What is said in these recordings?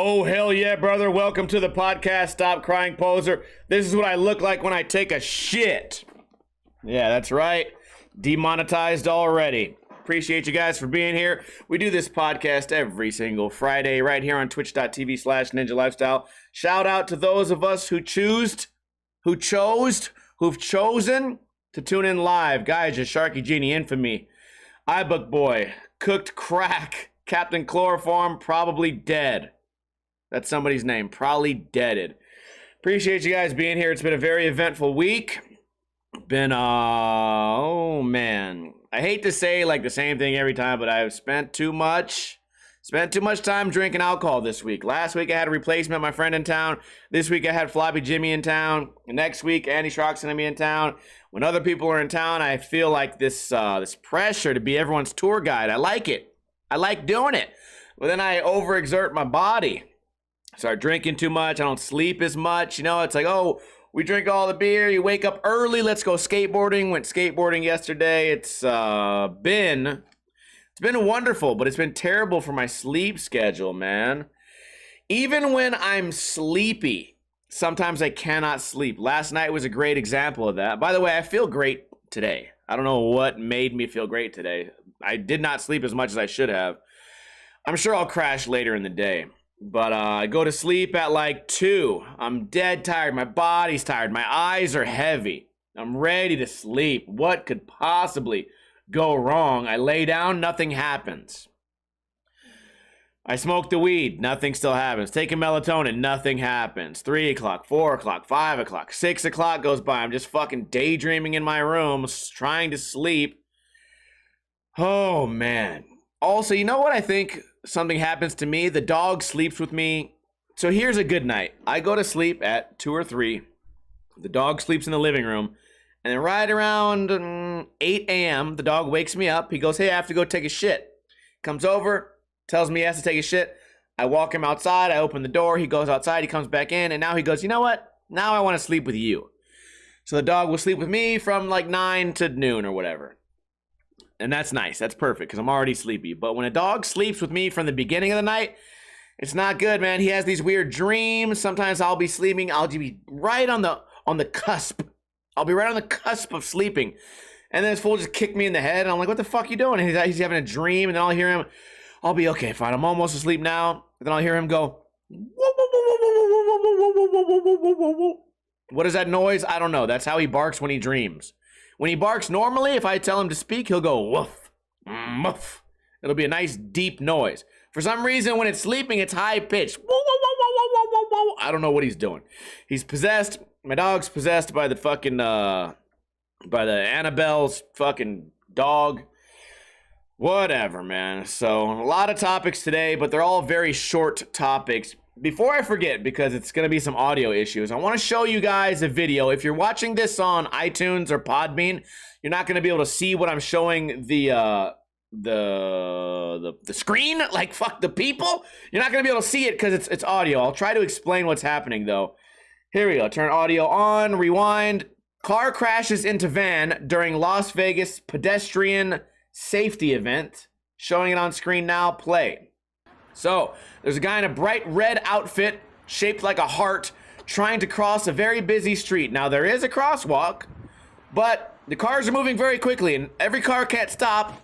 Oh, hell yeah, brother. Welcome to the podcast, Stop Crying Poser. This is what I look like when I take a shit. Yeah, that's right. Demonetized already. Appreciate you guys for being here. We do this podcast every single Friday right here on twitch.tv/Ninja Lifestyle. Shout out to those of us who've chosen to tune in live. Guys, just Sharky Genie Infamy, iBook Boy, Cooked Crack, Captain Chloroform, probably dead. That's somebody's name, probably deaded. Appreciate you guys being here. It's been a very eventful week. Oh man. I hate to say like the same thing every time, but I've spent too much time drinking alcohol this week. Last week I had a replacement, my friend in town. This week I had Floppy Jimmy in town. Next week Andy Schrock's gonna be in town. When other people are in town, I feel like this pressure to be everyone's tour guide. I like it. I like doing it. But then I overexert my body. Start drinking too much. I don't sleep as much. You know, it's like, oh, we drink all the beer. You wake up early. Let's go skateboarding. Went skateboarding yesterday. It's been wonderful, but it's been terrible for my sleep schedule, man. Even when I'm sleepy, sometimes I cannot sleep. Last night was a great example of that. By the way, I feel great today. I don't know what made me feel great today. I did not sleep as much as I should have. I'm sure I'll crash later in the day. But I go to sleep at like 2. I'm dead tired. My body's tired. My eyes are heavy. I'm ready to sleep. What could possibly go wrong? I lay down, nothing happens. I smoke the weed, nothing still happens. Take a melatonin, nothing happens. 3 o'clock, 4 o'clock, 5 o'clock, 6 o'clock goes by. I'm just fucking daydreaming in my room, trying to sleep. Oh, man. Also, you know what I think? Something happens to me. The dog sleeps with me. So here's a good night. I go to sleep at 2 or 3. The dog sleeps in the living room. And then right around 8 a.m., the dog wakes me up. He goes, hey, I have to go take a shit. Comes over, tells me he has to take a shit. I walk him outside. I open the door. He goes outside. He comes back in. And now he goes, you know what? Now I want to sleep with you. So the dog will sleep with me from like 9 to noon or whatever. And that's nice. That's perfect because I'm already sleepy. But when a dog sleeps with me from the beginning of the night, it's not good, man. He has these weird dreams. Sometimes I'll be sleeping. I'll be right on the cusp. I'll be right on the cusp of sleeping. And then this fool just kicked me in the head. And I'm like, what the fuck you doing? And he's having a dream. And then I'll hear him. I'll be, okay, fine. I'm almost asleep now. And then I'll hear him go. What is that noise? I don't know. That's how he barks when he dreams. When he barks normally, if I tell him to speak, he'll go woof, muff. It'll be a nice deep noise. For some reason, when it's sleeping, it's high pitched. I don't know what he's doing. He's possessed. My dog's possessed by the fucking, by the Annabelle's fucking dog. Whatever, man. So, a lot of topics today, but they're all very short topics. Before I forget, because it's going to be some audio issues, I want to show you guys a video. If you're watching this on iTunes or Podbean, you're not going to be able to see what I'm showing the screen. Like, fuck the people. You're not going to be able to see it because it's audio. I'll try to explain what's happening, though. Here we go. Turn audio on. Rewind. Car crashes into van during Las Vegas pedestrian safety event. Showing it on screen now. Play. So, there's a guy in a bright red outfit shaped like a heart trying to cross a very busy street. Now, there is a crosswalk, but the cars are moving very quickly, and every car can't stop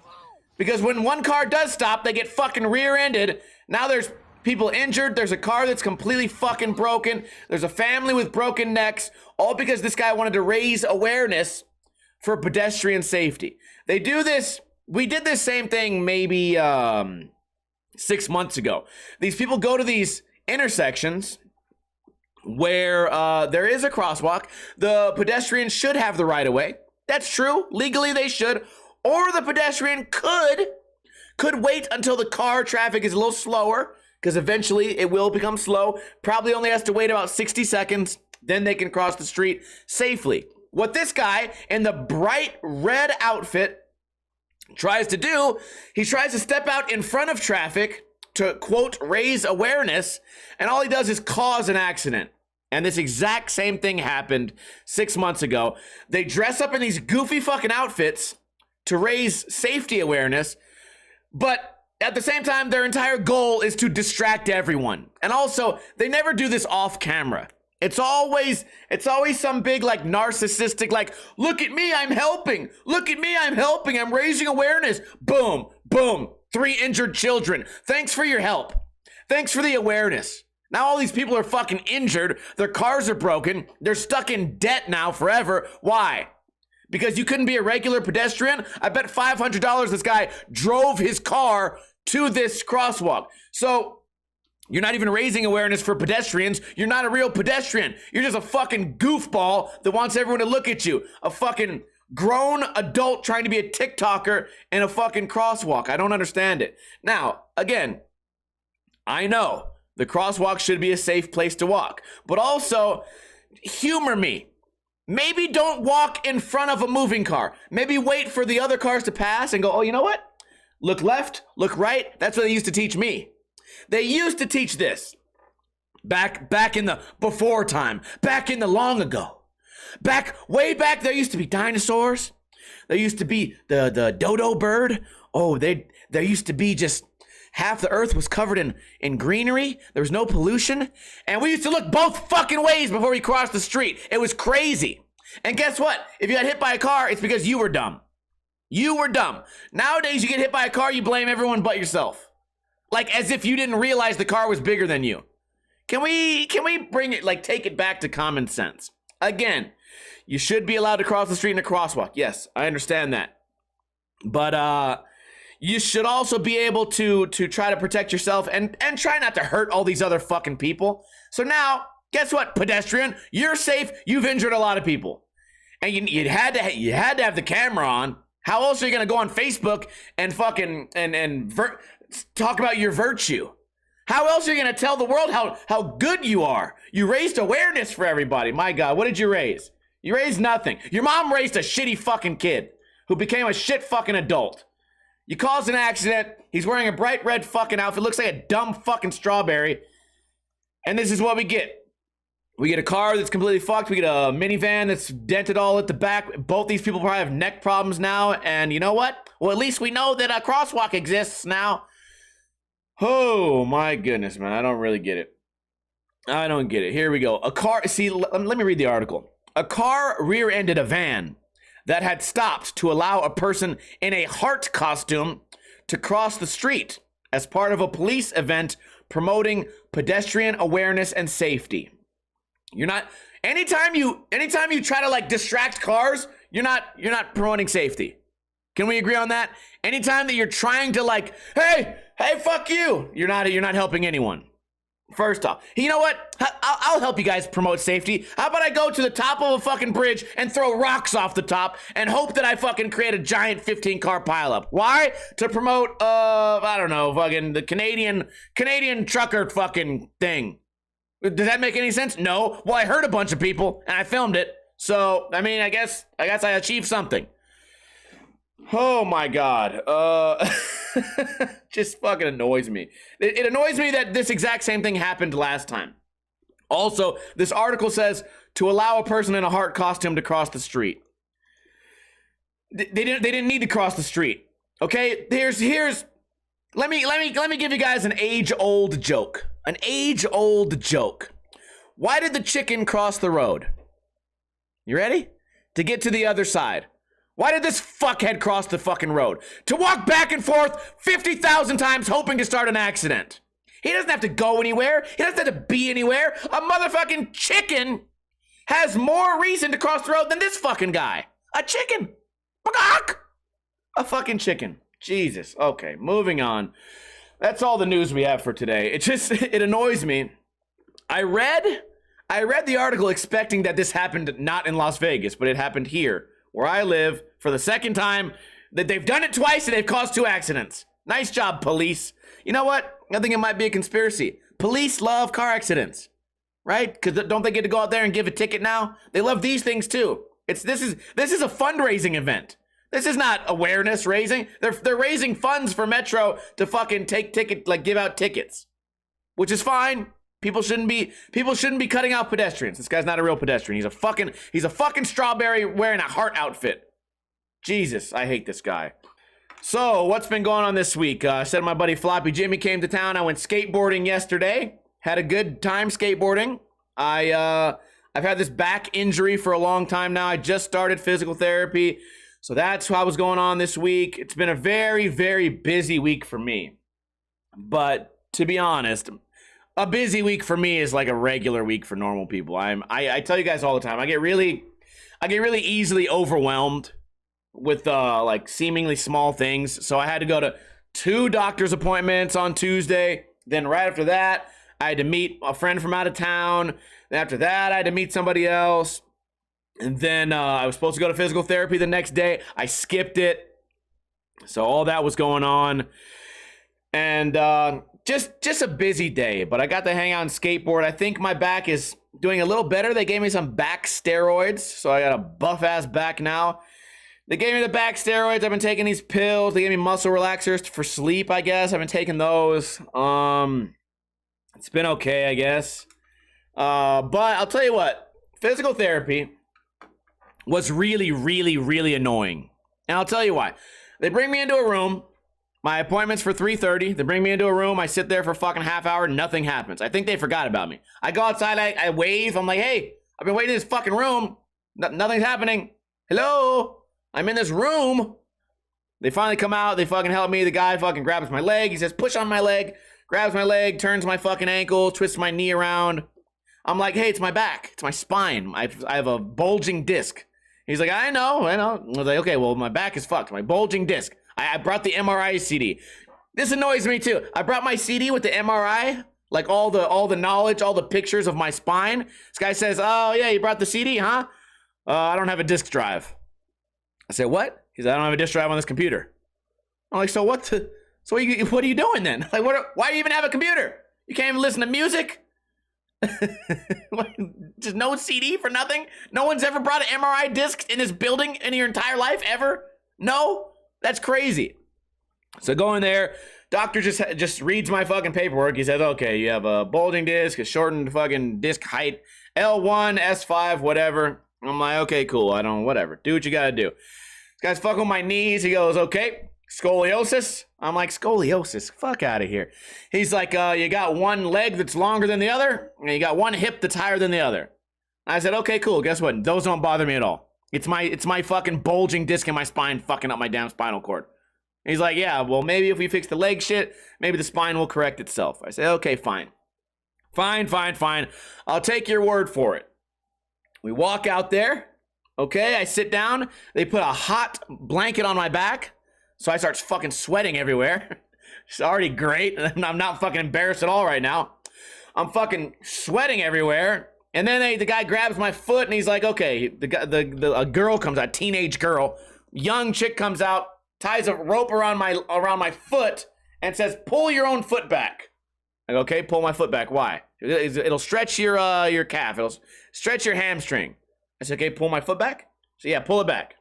because when one car does stop, they get fucking rear-ended. Now there's people injured. There's a car that's completely fucking broken. There's a family with broken necks, all because this guy wanted to raise awareness for pedestrian safety. They do this. We did this same thing maybe 6 months ago. These people go to these intersections where there is a crosswalk. The pedestrian should have the right of way. That's true. Legally, they should. Or the pedestrian could wait until the car traffic is a little slower, because eventually it will become slow. Probably only has to wait about 60 seconds. Then they can cross the street safely. What this guy in the bright red outfit tries to do, he tries to step out in front of traffic to, quote, raise awareness, and all he does is cause an accident. And this exact same thing happened 6 months ago. They dress up in these goofy fucking outfits to raise safety awareness, but at the same time, their entire goal is to distract everyone. And also, they never do this off camera. It's always some big like narcissistic, like, look at me, I'm helping. Look at me, I'm helping. I'm raising awareness. Boom, boom. 3 injured children. Thanks for your help. Thanks for the awareness. Now all these people are fucking injured. Their cars are broken. They're stuck in debt now forever. Why? Because you couldn't be a regular pedestrian? I bet $500 this guy drove his car to this crosswalk. So you're not even raising awareness for pedestrians. You're not a real pedestrian. You're just a fucking goofball that wants everyone to look at you. A fucking grown adult trying to be a TikToker in a fucking crosswalk. I don't understand it. Now, again, I know the crosswalk should be a safe place to walk, but also humor me. Maybe don't walk in front of a moving car. Maybe wait for the other cars to pass and go, oh, you know what? Look left, look right. That's what they used to teach me. They used to teach this back in the before time, back in the long ago. Way back, there used to be dinosaurs. There used to be the dodo bird. Oh, there used to be just half the earth was covered in greenery. There was no pollution. And we used to look both fucking ways before we crossed the street. It was crazy. And guess what? If you got hit by a car, it's because you were dumb. You were dumb. Nowadays, you get hit by a car, you blame everyone but yourself. Like as if you didn't realize the car was bigger than you. Can we bring it, like take it back to common sense? Again, you should be allowed to cross the street in a crosswalk. Yes, I understand that. But you should also be able to try to protect yourself and try not to hurt all these other fucking people. So now, guess what, pedestrian? You're safe. You've injured a lot of people. And you had to have the camera on. How else are you going to go on Facebook and fucking talk about your virtue? How else are you going to tell the world how good you are? You raised awareness for everybody. My God, what did you raise? You raised nothing. Your mom raised a shitty fucking kid who became a shit fucking adult. You caused an accident. He's wearing a bright red fucking outfit. Looks like a dumb fucking strawberry. And this is what we get. We get a car that's completely fucked. We get a minivan that's dented all at the back. Both these people probably have neck problems now. And you know what? Well, at least we know that a crosswalk exists now. Oh, my goodness, man. I don't really get it. I don't get it. Here we go. A car. See, let me read the article. A car rear-ended a van that had stopped to allow a person in a heart costume to cross the street as part of a police event promoting pedestrian awareness and safety. You're not anytime you try to like distract cars, you're not promoting safety. Can we agree on that? Anytime that you're trying to like, hey, fuck you, you're not helping anyone. First off, you know what? I'll help you guys promote safety. How about I go to the top of a fucking bridge and throw rocks off the top and hope that I fucking create a giant 15-car pileup? Why? To promote, I don't know, fucking the Canadian trucker fucking thing. Does that make any sense? No. Well, I hurt a bunch of people and I filmed it. So, I mean, I guess I achieved something. Oh my God. Just fucking annoys me. It annoys me that this exact same thing happened last time. Also, this article says to allow a person in a heart costume to cross the street. They didn't need to cross the street. Okay? Let me give you guys an age-old joke. An age-old joke. Why did the chicken cross the road? You ready? To get to the other side. Why did this fuckhead cross the fucking road? To walk back and forth 50,000 times hoping to start an accident. He doesn't have to go anywhere. He doesn't have to be anywhere. A motherfucking chicken has more reason to cross the road than this fucking guy. A chicken. A fucking chicken. Jesus. Okay, moving on. That's all the news we have for today. It annoys me. I read the article expecting that this happened not in Las Vegas, but it happened here, where I live, for the second time. That they've done it twice and they've caused 2 accidents. Nice job, police. You know what? I think it might be a conspiracy. Police love car accidents, right? Because don't they get to go out there and give a ticket now? They love these things too. This is a fundraising event. This is not awareness raising. They're raising funds for Metro to fucking give out tickets, which is fine. People shouldn't be cutting out pedestrians. This guy's not a real pedestrian. He's a fucking strawberry wearing a heart outfit. Jesus, I hate this guy. So, what's been going on this week? I said my buddy Floppy Jimmy came to town. I went skateboarding yesterday. Had a good time skateboarding. I've had this back injury for a long time now. I just started physical therapy. So that's what was going on this week. It's been a very, very busy week for me. But to be honest, a busy week for me is like a regular week for normal people. I tell you guys all the time, I get really easily overwhelmed with like seemingly small things. So I had to go to 2 doctor's appointments on Tuesday. Then right after that, I had to meet a friend from out of town. Then after that, I had to meet somebody else. And then I was supposed to go to physical therapy the next day. I skipped it. So all that was going on. And just a busy day. But I got to hang out and skateboard. I think my back is doing a little better. They gave me some back steroids. So I got a buff-ass back now. They gave me the back steroids. I've been taking these pills. They gave me muscle relaxers for sleep, I guess. I've been taking those. It's been okay, I guess. But I'll tell you what. Physical therapy was really, really, really annoying. And I'll tell you why. They bring me into a room. My appointment's for 3:30. They bring me into a room. I sit there for a fucking half hour. Nothing happens. I think they forgot about me. I go outside. I wave. I'm like, hey, I've been waiting in this fucking room. Nothing's happening. Hello? I'm in this room. They finally come out. They fucking help me. The guy fucking grabs my leg. He says, push on my leg. Grabs my leg. Turns my fucking ankle. Twists my knee around. I'm like, hey, it's my back. It's my spine. I have a bulging disc. He's like, I know. I was like, okay, well, my back is fucked. My bulging disc. I brought the MRI CD. This annoys me too. I brought my CD with the MRI, like all the knowledge, all the pictures of my spine. This guy says, oh yeah, you brought the CD, huh? I don't have a disk drive. I said, what? He said, I don't have a disk drive on this computer. I'm like, so what are you doing then? Like, why do you even have a computer? You can't even listen to music? Just no CD for nothing? No one's ever brought an MRI disc in this building in your entire life, ever? No? That's crazy. So go in there, doctor just reads my fucking paperwork. He says, okay, you have a bulging disc, a shortened fucking disc height, L1, S5, whatever. I'm like, okay, cool. Whatever. Do what you gotta do. This guy's fucking with my knees. He goes, okay, scoliosis. I'm like, scoliosis? Fuck out of here. He's like, you got one leg that's longer than the other, and you got one hip that's higher than the other. I said, okay, cool. Guess what? Those don't bother me at all. It's my fucking bulging disc in my spine fucking up my damn spinal cord. He's like, yeah, well, maybe if we fix the leg shit, maybe the spine will correct itself. I say, okay, fine. Fine. I'll take your word for it. We walk out there. Okay, I sit down. They put a hot blanket on my back. So I start fucking sweating everywhere. It's already great. I'm not fucking embarrassed at all right now. I'm fucking sweating everywhere. And then the guy grabs my foot and he's like, okay, a girl comes out, teenage girl, young chick comes out, ties a rope around my foot and says, pull your own foot back. I go, okay, pull my foot back. Why? It'll stretch your calf. It'll stretch your hamstring. I said, okay, pull my foot back. So yeah, pull it back.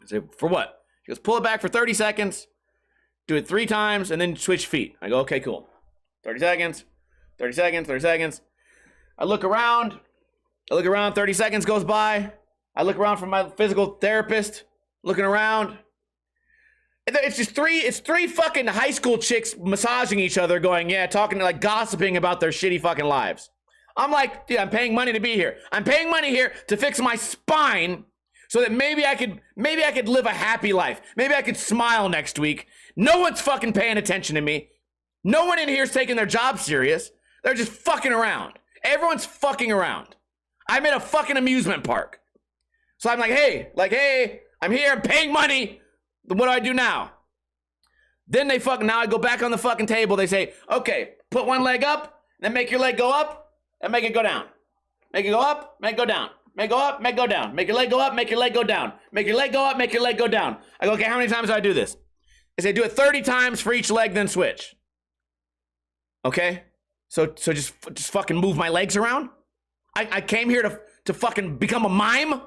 I said, for what? She goes, pull it back for 30 seconds, do it 3 times, and then switch feet. I go, okay, cool. 30 seconds, 30 seconds, 30 seconds. I look around, 30 seconds goes by. I look around for my physical therapist, looking around. It's three fucking high school chicks massaging each other going, yeah, talking, like gossiping about their shitty fucking lives. I'm like, dude, I'm paying money to be here. I'm paying money here to fix my spine so that maybe I could live a happy life. Maybe I could smile next week. No one's fucking paying attention to me. No one in here is taking their job serious. They're just fucking around. Everyone's fucking around. I'm at a fucking amusement park. So I'm like, hey, I'm here, I'm paying money. What do I do now? Then now I go back on the fucking table. They say, okay, put one leg up, then make your leg go up, and make it go down. Make it go up, make it go down. Make it go up, make it go down. Make your leg go up, make your leg go down. Make your leg go up, make your leg go down. I go, okay, how many times do I do this? They say, do it 30 times for each leg, then switch. Okay? So just fucking move my legs around? I came here to fucking become a mime?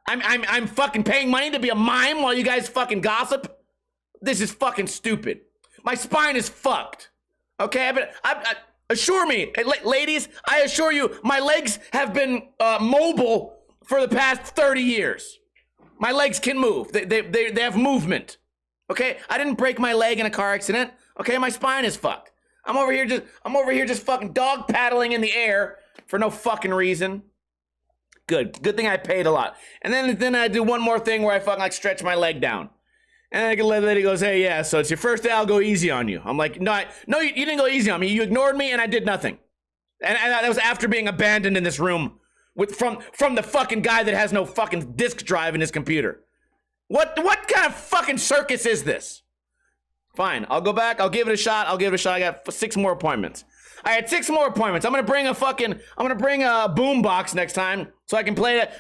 I'm fucking paying money to be a mime while you guys fucking gossip? This is fucking stupid. My spine is fucked. Okay? Assure me, ladies, I assure you, my legs have been mobile for the past 30 years. My legs can move. They have movement. Okay, I didn't break my leg in a car accident. Okay, my spine is fucked. I'm over here just fucking dog paddling in the air for no fucking reason. Good thing I paid a lot. And then I do one more thing where I fucking like stretch my leg down. And the lady goes, hey, yeah, so it's your first day, I'll go easy on you. I'm like, no, you didn't go easy on me. You ignored me and I did nothing. And that was after being abandoned in this room from the fucking guy that has no fucking disk drive in his computer. What kind of fucking circus is this? Fine, I'll go back, I'll give it a shot. I got 6 more appointments. I had 6 more appointments. I'm gonna bring a boom box next time so I can play it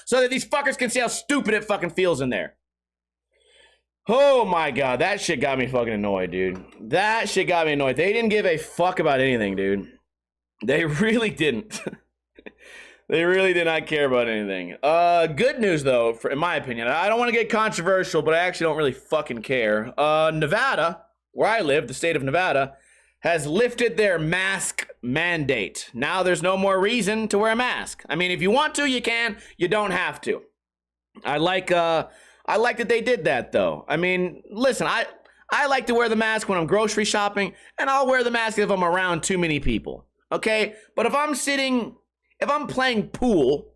so that these fuckers can see how stupid it fucking feels in there. Oh my god, that shit got me fucking annoyed, dude. That shit got me annoyed. They didn't give a fuck about anything, dude. They really didn't. They really did not care about anything. Good news, though, in my opinion. I don't want to get controversial, but I actually don't really fucking care. Nevada, where I live, the state of Nevada, has lifted their mask mandate. Now there's no more reason to wear a mask. I mean, if you want to, you can. You don't have to. I like that they did that, though. I mean, listen, I like to wear the mask when I'm grocery shopping, and I'll wear the mask if I'm around too many people. Okay? But if I'm playing pool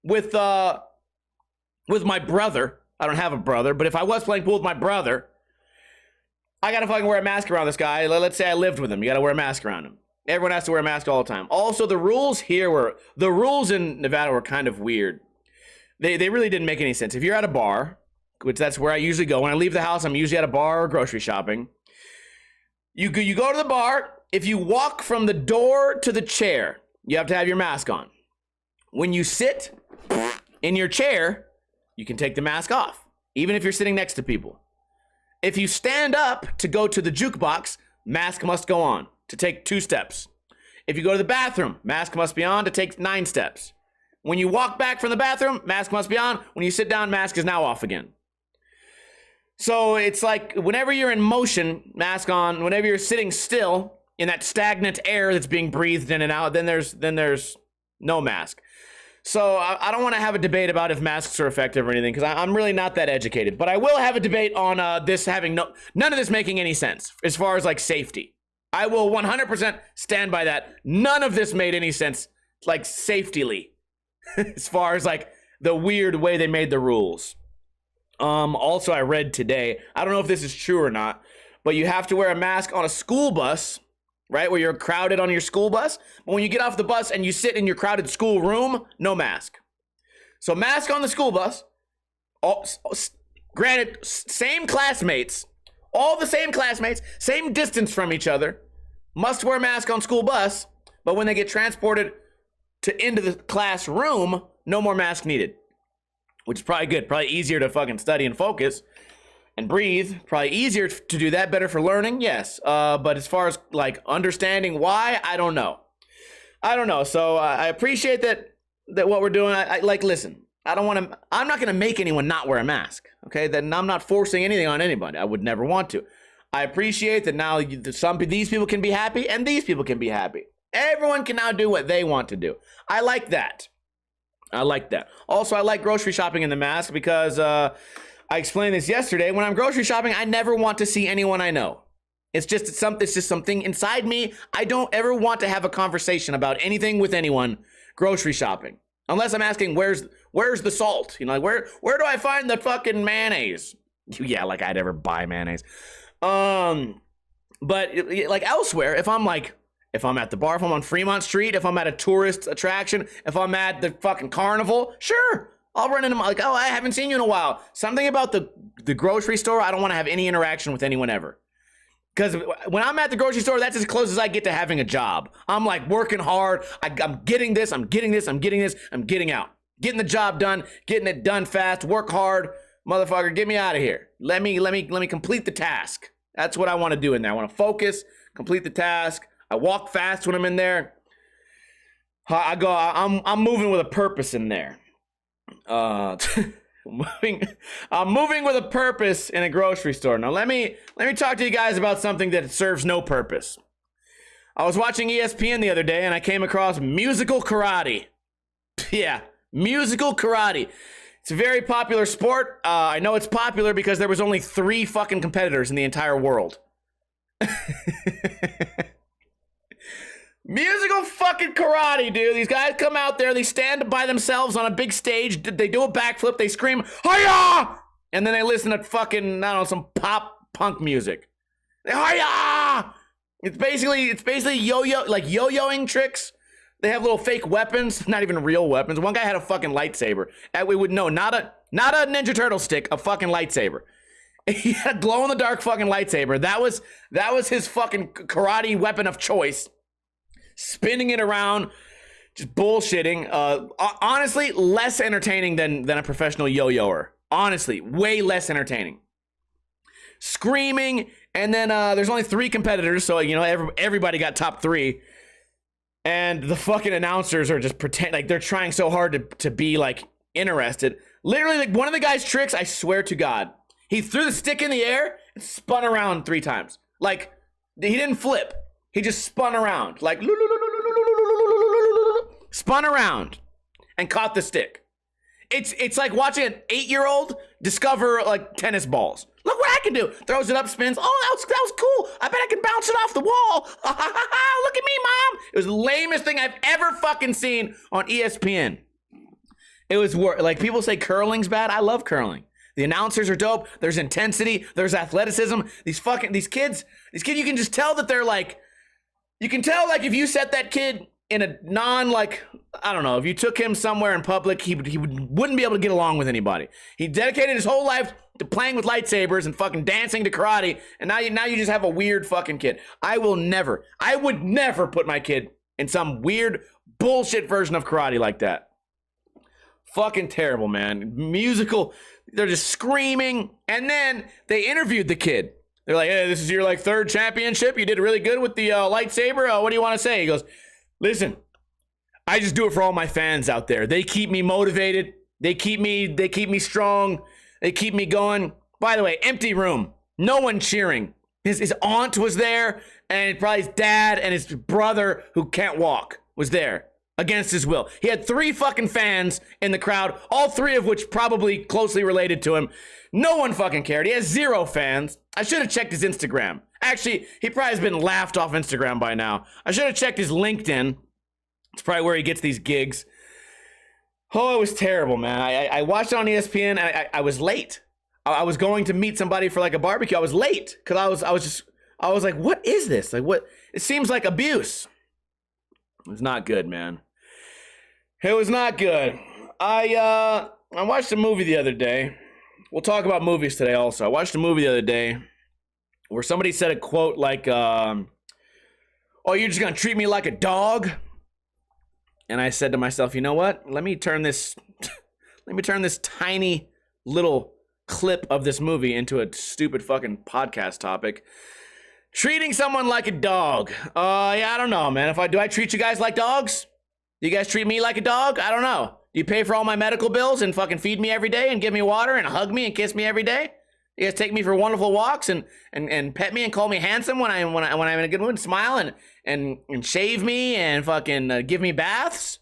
with my brother, I don't have a brother, but if I was playing pool with my brother, I gotta fucking wear a mask around this guy. Let's say I lived with him. You gotta wear a mask around him. Everyone has to wear a mask all the time. Also, the rules in Nevada were kind of weird. They really didn't make any sense. If you're at a bar, which that's where I usually go. When I leave the house, I'm usually at a bar or grocery shopping. You go to the bar. If you walk from the door to the chair, you have to have your mask on. When you sit in your chair, you can take the mask off, even if you're sitting next to people. If you stand up to go to the jukebox, mask must go on to take 2 steps. If you go to the bathroom, mask must be on to take 9 steps. When you walk back from the bathroom, mask must be on. When you sit down, mask is now off again. So it's like whenever you're in motion, mask on. Whenever you're sitting still in that stagnant air that's being breathed in and out, then there's no mask. So I don't want to have a debate about if masks are effective or anything, because I'm really not that educated. But I will have a debate on this having none of this making any sense as far as like safety. I will 100% stand by that. None of this made any sense, like safetyly, as far as like the weird way they made the rules. Also, I read today, I don't know if this is true or not, but you have to wear a mask on a school bus, right? Where you're crowded on your school bus. But when you get off the bus and you sit in your crowded school room, no mask. So mask on the school bus. Granted, same classmates, all the same classmates, same distance from each other, must wear a mask on school bus. But when they get transported into the classroom, no more mask needed. Which is probably good. Probably easier to fucking study and focus and breathe. Probably easier to do that. Better for learning, yes. But as far as like understanding why, I don't know. So I appreciate that what we're doing. I like, listen, I'm not going to make anyone not wear a mask. Okay. Then I'm not forcing anything on anybody. I would never want to. I appreciate that now these people can be happy and these people can be happy. Everyone can now do what they want to do. I like that. Also, I like grocery shopping in the mask because I explained this yesterday. When I'm grocery shopping, I never want to see anyone I know. It's just something inside me. I don't ever want to have a conversation about anything with anyone grocery shopping. Unless I'm asking, where's the salt? You know, like where do I find the fucking mayonnaise? Yeah, like I'd ever buy mayonnaise. But like elsewhere, if I'm at the bar, if I'm on Fremont Street, if I'm at a tourist attraction, if I'm at the fucking carnival, sure, I'll run into them like, oh, I haven't seen you in a while. Something about the grocery store, I don't want to have any interaction with anyone ever. Because when I'm at the grocery store, that's as close as I get to having a job. I'm like working hard. I'm getting this, I'm getting out. Getting the job done, getting it done fast, work hard. Motherfucker, get me out of here. Let me complete the task. That's what I want to do in there. I want to focus, complete the task. I walk fast when I'm in there. I'm moving with a purpose in there. I'm moving with a purpose in a grocery store. Now let me talk to you guys about something that serves no purpose. I was watching ESPN the other day and I came across musical karate. Yeah, musical karate. It's a very popular sport. I know it's popular because there was only 3 fucking competitors in the entire world. Musical fucking karate, dude. These guys come out there, they stand by themselves on a big stage, they do a backflip, they scream, "Hiya!" And then they listen to fucking, I don't know, some pop punk music. Hiya! It's basically yo-yoing tricks. They have little fake weapons, not even real weapons. One guy had a fucking lightsaber. We would know, not a Ninja Turtle stick, a fucking lightsaber. He had a glow-in-the-dark fucking lightsaber. That was his fucking karate weapon of choice. Spinning it around, just bullshitting. Honestly, less entertaining than a professional yo-yoer. Honestly, way less entertaining. Screaming, and then there's only 3 competitors, so you know everybody got top 3. And the fucking announcers are just like they're trying so hard to be like interested. Literally, like one of the guy's tricks, I swear to God, he threw the stick in the air and spun around 3 times. Like he didn't flip. He just spun around, like spun around and caught the stick. It's like watching an 8-year-old discover like tennis balls. Look what I can do. Throws it up, spins. Oh, that was cool. I bet I can bounce it off the wall. Look at me, Mom. It was the lamest thing I've ever fucking seen on ESPN. It was like people say curling's bad. I love curling. The announcers are dope. There's intensity. There's athleticism. These kids, you can just tell that they're like, you can tell like if you set that kid in a I don't know, if you took him somewhere in public, he wouldn't be able to get along with anybody. He dedicated his whole life to playing with lightsabers and fucking dancing to karate, and now you just have a weird fucking kid. I would never put my kid in some weird bullshit version of karate like that. Fucking terrible, man. Musical, they're just screaming, and then they interviewed the kid. They're like, "Hey, this is your like 3rd championship. You did really good with the lightsaber. What do you want to say?" He goes, "Listen, I just do it for all my fans out there. They keep me motivated. They keep me strong. They keep me going." By the way, empty room. No one cheering. His aunt was there, and probably his dad and his brother who can't walk was there against his will. He had 3 fucking fans in the crowd, all 3 of which probably closely related to him. No one fucking cared. He has 0 fans. I should have checked his Instagram. Actually, he probably has been laughed off Instagram by now. I should have checked his LinkedIn. It's probably where he gets these gigs. Oh, it was terrible, man. I watched it on ESPN, and I was late. I was going to meet somebody for like a barbecue. I was late because I was like, what is this? Like, what? It seems like abuse. It was not good, man. It was not good. I watched a movie the other day. We'll talk about movies today also. I watched a movie the other day where somebody said a quote like, "Oh, you're just gonna treat me like a dog?" And I said to myself, you know what? Let me turn this tiny little clip of this movie into a stupid fucking podcast topic. Treating someone like a dog. Yeah, I don't know, man. Do I treat you guys like dogs? Do you guys treat me like a dog? I don't know. Do you pay for all my medical bills and fucking feed me every day and give me water and hug me and kiss me every day? You guys take me for wonderful walks and pet me and call me handsome when I'm in a good mood and smile and shave me and fucking give me baths?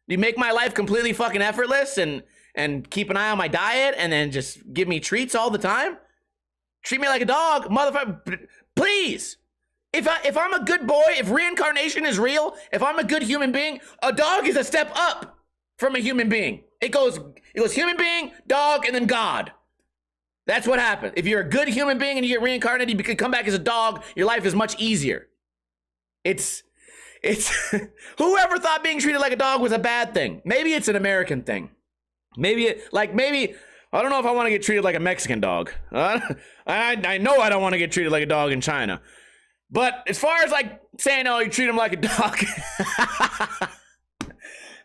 Do you make my life completely fucking effortless and keep an eye on my diet and then just give me treats all the time? Treat me like a dog, motherfucker. Please. If I'm a good boy, if reincarnation is real, if I'm a good human being, a dog is a step up from a human being. It goes human being, dog, and then God. That's what happens. If you're a good human being and you get reincarnated, you can come back as a dog. Your life is much easier. It's whoever thought being treated like a dog was a bad thing. Maybe it's an American thing. Maybe I don't know if I want to get treated like a Mexican dog. I know I don't want to get treated like a dog in China. But as far as like saying, "Oh, you treat him like a dog,"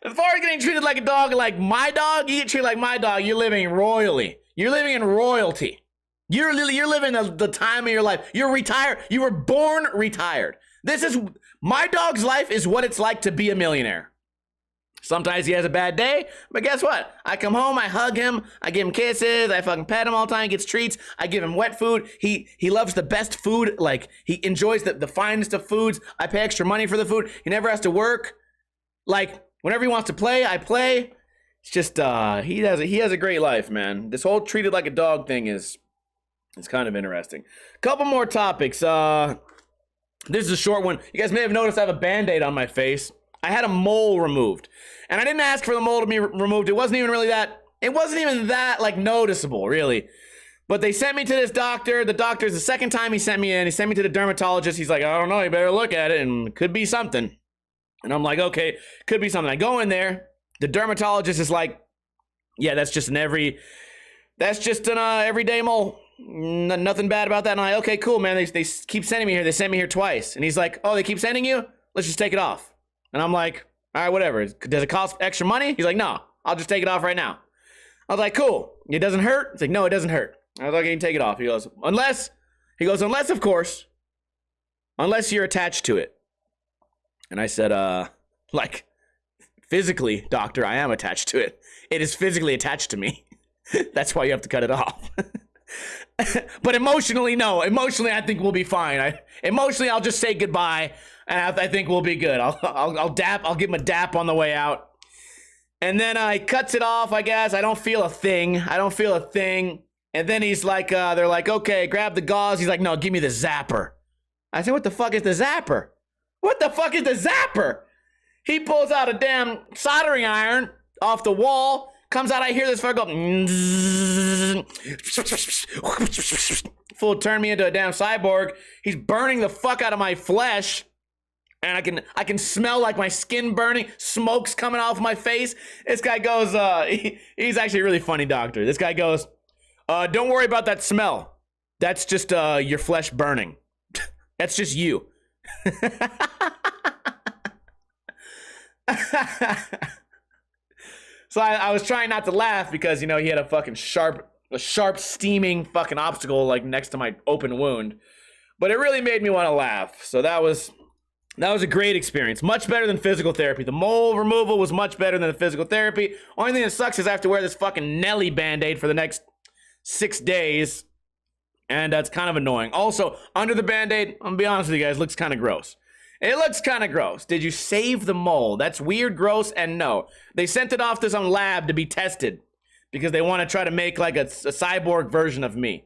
as far as getting treated like a dog, like my dog, you get treated like my dog, you're living royally. You're living in royalty. You're living the time of your life. You're retired. You were born retired. My dog's life is what it's like to be a millionaire. Sometimes he has a bad day, but guess what? I come home, I hug him, I give him kisses, I fucking pet him all the time, he gets treats, I give him wet food. He loves the best food, like he enjoys the finest of foods. I pay extra money for the food. He never has to work. Like whenever he wants to play, I play. It's just he has a great life, man. This whole treated like a dog thing is kind of interesting. Couple more topics. This is a short one. You guys may have noticed I have a Band-Aid on my face. I had a mole removed, and I didn't ask for the mole to be removed. It wasn't even that like noticeable, really. But they sent me to this doctor. The doctor's the second time he sent me in. He sent me to the dermatologist. He's like, I don't know, you better look at it, and it could be something. And I'm like, okay, could be something. I go in there. The dermatologist is like, yeah, that's just an everyday mole. Nothing bad about that. And I'm like, okay, cool, man. They keep sending me here. They sent me here twice. And he's like, oh, they keep sending you? Let's just take it off. And I'm like, all right, whatever. Does it cost extra money? He's like, no, I'll just take it off right now. I was like, cool. It doesn't hurt? He's like, no, it doesn't hurt. I was like, you can take it off. He goes, unless, of course, unless you're attached to it. And I said, like, physically, doctor, I am attached to it. It is physically attached to me. That's why you have to cut it off. But emotionally, no. Emotionally, I think we'll be fine. Emotionally, I'll just say goodbye, and I think we'll be good. I'll dap. I'll give him a dap on the way out. And then he cuts it off, I guess. I don't feel a thing. And then he's like, they're like, okay, grab the gauze. He's like, no, give me the zapper. I said, what the fuck is the zapper? What the fuck is the zapper? He pulls out a damn soldering iron off the wall. Comes out, I hear this fucker go. Full turn me into a damn cyborg. He's burning the fuck out of my flesh. And I can smell like my skin burning. Smoke's coming off my face. This guy goes, he's actually a really funny doctor. This guy goes, don't worry about that smell. That's just your flesh burning. That's just you. So I was trying not to laugh because, you know, he had a fucking sharp, steaming fucking obstacle like next to my open wound. But it really made me want to laugh. So that was a great experience. Much better than physical therapy. The mole removal was much better than the physical therapy. Only thing that sucks is I have to wear this fucking Nelly Band-Aid for the next 6 days. And that's kind of annoying. Also, under the Band-Aid, I'm gonna be honest with you guys, looks kind of gross. It looks kind of gross. Did you save the mole? That's weird, gross, and no. They sent it off to some lab to be tested because they want to try to make like a cyborg version of me.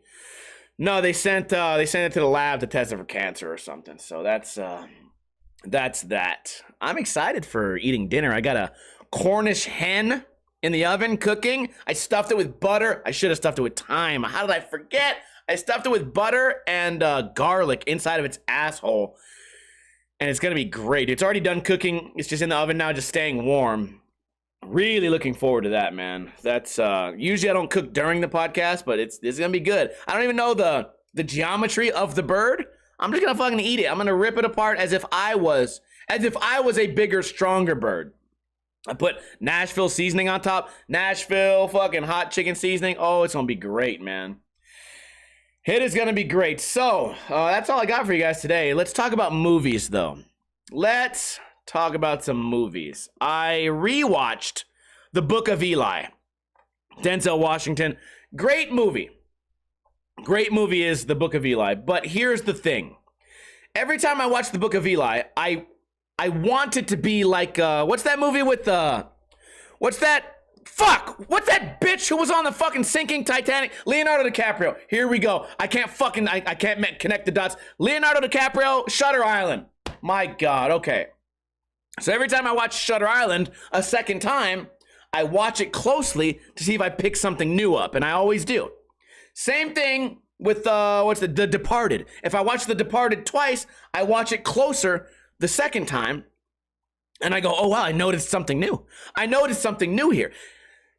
No, they sent it to the lab to test it for cancer or something. So that's that. I'm excited for eating dinner. I got a Cornish hen in the oven cooking. I stuffed it with butter. I should have stuffed it with thyme. How did I forget? I stuffed it with butter and garlic inside of its asshole. And it's going to be great. It's already done cooking. It's just in the oven now, just staying warm. Really looking forward to that, man. That's usually I don't cook during the podcast, but it's going to be good. I don't even know the geometry of the bird. I'm just going to fucking eat it. I'm going to rip it apart as if I was a bigger, stronger bird. I put Nashville seasoning on top. Nashville fucking hot chicken seasoning. Oh, it's going to be great, man. It is going to be great. So, that's all I got for you guys today. Let's talk about movies, though. Let's talk about some movies. I rewatched The Book of Eli. Denzel Washington. Great movie. Great movie is The Book of Eli. But here's the thing. Every time I watch The Book of Eli, I want it to be like, what's that movie with what's that bitch who was on the fucking sinking Titanic? Leonardo DiCaprio. Here we go. I can't connect the dots. Leonardo DiCaprio, Shutter Island. My God, okay. So every time I watch Shutter Island a second time, I watch it closely to see if I pick something new up, and I always do. Same thing with, The Departed. If I watch The Departed twice, I watch it closer the second time, and I go, oh wow, I noticed something new. I noticed something new here.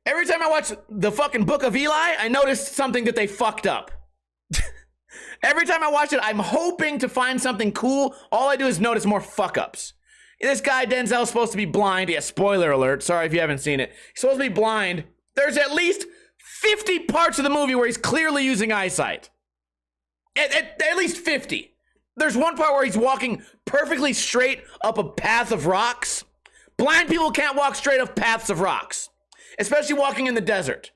Every time I watch the fucking Book of Eli, I noticed something that they fucked up. Every time I watch it, I'm hoping to find something cool. All I do is notice more fuck-ups. This guy, Denzel's supposed to be blind. Yeah, spoiler alert. Sorry if you haven't seen it. He's supposed to be blind. There's at least 50 parts of the movie where he's clearly using eyesight. At least 50. There's one part where he's walking perfectly straight up a path of rocks. Blind people can't walk straight up paths of rocks, especially walking in the desert.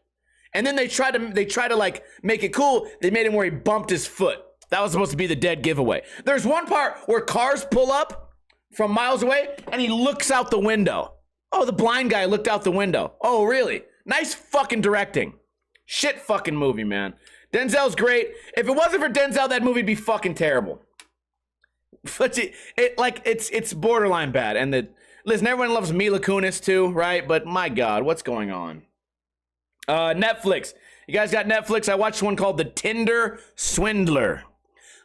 And then they try to like make it cool. They made him where he bumped his foot. That was supposed to be the dead giveaway. There's one part where cars pull up from miles away and he looks out the window. Oh, the blind guy looked out the window. Oh, really? Nice fucking directing. Shit fucking movie, man. Denzel's great. If it wasn't for Denzel, that movie'd be fucking terrible. But it's borderline bad. And listen, everyone loves Mila Kunis too, right? But my God, what's going on? Netflix. You guys got Netflix? I watched one called The Tinder Swindler.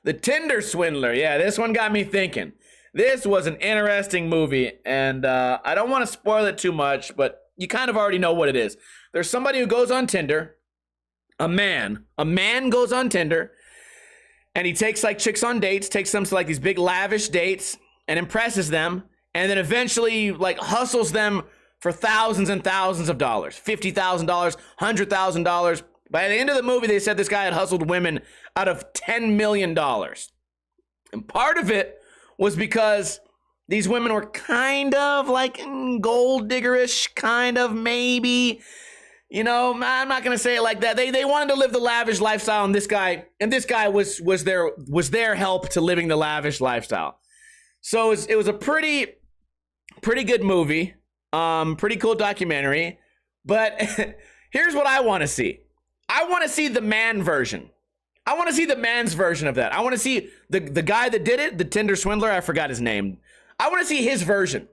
The Tinder Swindler. Yeah, this one got me thinking. This was an interesting movie, and I don't want to spoil it too much, but you kind of already know what it is. There's somebody who goes on Tinder. A man goes on Tinder, and he takes like chicks on dates, takes them to like these big lavish dates, and impresses them, and then eventually like hustles them for thousands and thousands of dollars, $50,000, $100,000. By the end of the movie, they said this guy had hustled women out of $10 million. And part of it was because these women were kind of like gold diggerish, kind of maybe. You know, I'm not gonna say it like that. They wanted to live the lavish lifestyle, and this guy was their help to living the lavish lifestyle. So it was a pretty good movie, pretty cool documentary. But here's what I want to see. I want to see the man version. I want to see the man's version of that. I want to see the guy that did it, the Tinder swindler. I forgot his name. I want to see his version,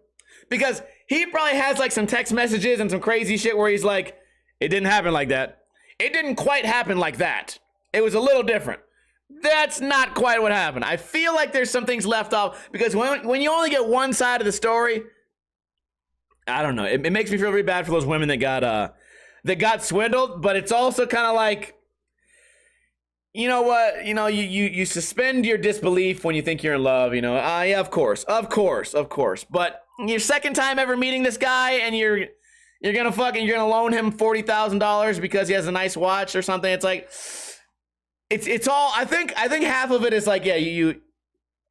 because he probably has like some text messages and some crazy shit where he's like, it didn't happen like that. It didn't quite happen like that. It was a little different. That's not quite what happened. I feel like there's some things left off, because when you only get one side of the story, I don't know. It makes me feel really bad for those women that got swindled, but it's also kind of like, you know what? You know, you suspend your disbelief when you think you're in love, you know. Yeah, of course. But your second time ever meeting this guy, and you're gonna loan him $40,000 because he has a nice watch or something. It's like, it's all, I think half of it is like, yeah,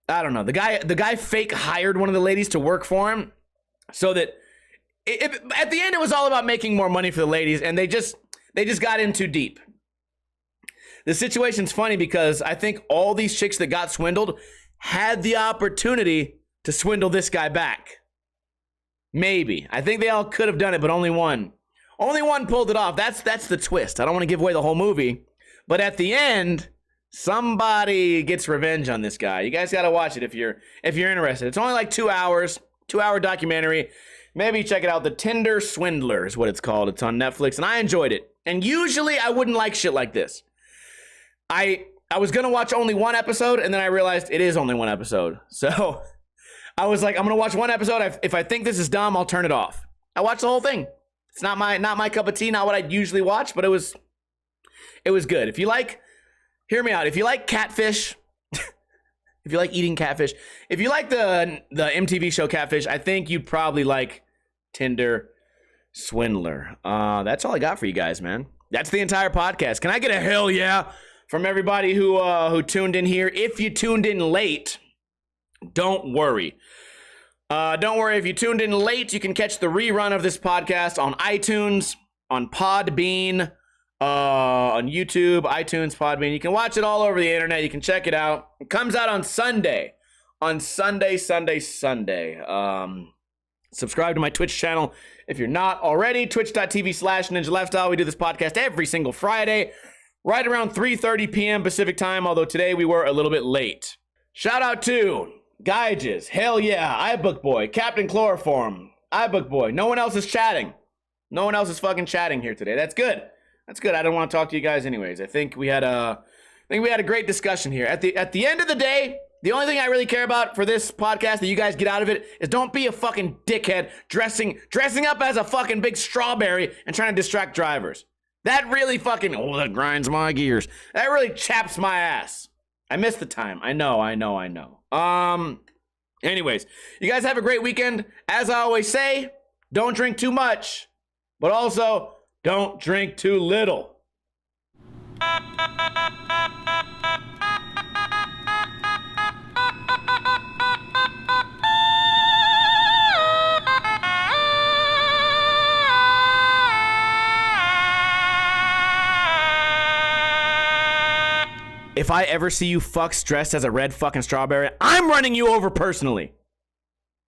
I don't know. The guy fake hired one of the ladies to work for him, so that at the end it was all about making more money for the ladies, and they just got in too deep. The situation's funny because I think all these chicks that got swindled had the opportunity to swindle this guy back. Maybe. I think they all could have done it, but only one pulled it off. That's the twist. I don't want to give away the whole movie, but at the end, somebody gets revenge on this guy. You guys got to watch it if you're interested. It's only like 2 hours, 2-hour documentary. Maybe check it out. The Tinder Swindler is what it's called. It's on Netflix, and I enjoyed it. And usually I wouldn't like shit like this. I was going to watch only one episode, and then I realized it is only one episode. So I was like, I'm going to watch one episode. If I think this is dumb, I'll turn it off. I watched the whole thing. It's not my cup of tea, not what I'd usually watch, but it was good. If you like, hear me out. If you like catfish, if you like eating catfish, if you like the MTV show Catfish, I think you'd probably like Tinder Swindler. That's all I got for you guys, man. That's the entire podcast. Can I get a hell yeah from everybody who tuned in here? If you tuned in late, don't worry. Don't worry. If you tuned in late, you can catch the rerun of this podcast on iTunes, on Podbean, on YouTube, iTunes, Podbean. You can watch it all over the internet. You can check it out. It comes out on Sunday. Sunday. Subscribe to my Twitch channel if you're not already. Twitch.tv/Ninja Lifestyle. We do this podcast every single Friday, right around 3:30 p.m. Pacific time, although today we were a little bit late. Shout out to Geiges, hell yeah, iBookBoy, Captain Chloroform, iBookBoy. No one else is chatting. No one else is fucking chatting here today. That's good. That's good. I don't want to talk to you guys anyways. I think we had a great discussion here. At the end of the day, the only thing I really care about for this podcast that you guys get out of it is don't be a fucking dickhead dressing up as a fucking big strawberry and trying to distract drivers. That really fucking, that grinds my gears. That really chaps my ass. I missed the time. I know. Anyways, you guys have a great weekend. As I always say, don't drink too much, but also don't drink too little. If I ever see you fucks dressed as a red fucking strawberry, I'm running you over personally.